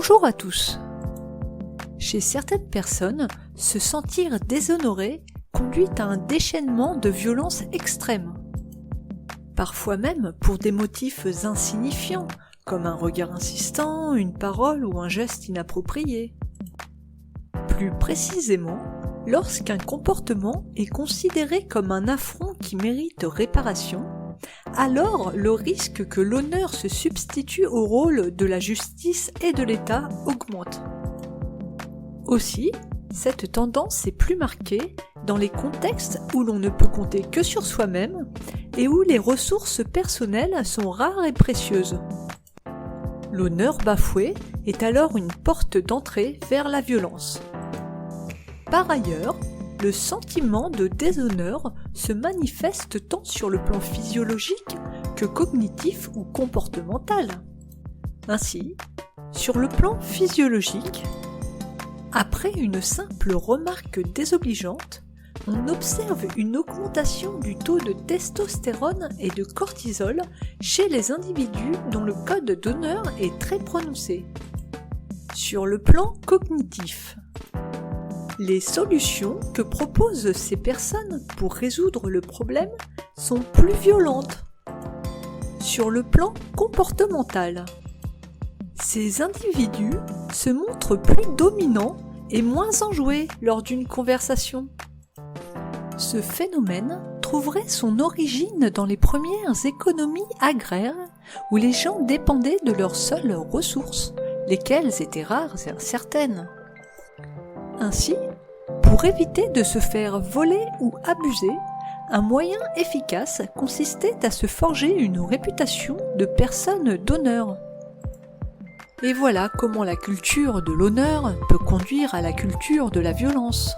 Bonjour à tous. Chez certaines personnes, se sentir déshonoré conduit à un déchaînement de violence extrême. Parfois même pour des motifs insignifiants, comme un regard insistant, une parole ou un geste inapproprié. Plus précisément, lorsqu'un comportement est considéré comme un affront qui mérite réparation, alors le risque que l'honneur se substitue au rôle de la justice et de l'État augmente. Aussi, cette tendance est plus marquée dans les contextes où l'on ne peut compter que sur soi-même et où les ressources personnelles sont rares et précieuses. L'honneur bafoué est alors une porte d'entrée vers la violence. Par ailleurs, le sentiment de déshonneur se manifeste tant sur le plan physiologique que cognitif ou comportemental. Ainsi, sur le plan physiologique, après une simple remarque désobligeante, on observe une augmentation du taux de testostérone et de cortisol chez les individus dont le code d'honneur est très prononcé. Sur le plan cognitif, les solutions que proposent ces personnes pour résoudre le problème sont plus violentes. Sur le plan comportemental, ces individus se montrent plus dominants et moins enjoués lors d'une conversation. Ce phénomène trouverait son origine dans les premières économies agraires où les gens dépendaient de leurs seules ressources, lesquelles étaient rares et incertaines. Ainsi, pour éviter de se faire voler ou abuser, un moyen efficace consistait à se forger une réputation de personne d'honneur. Et voilà comment la culture de l'honneur peut conduire à la culture de la violence.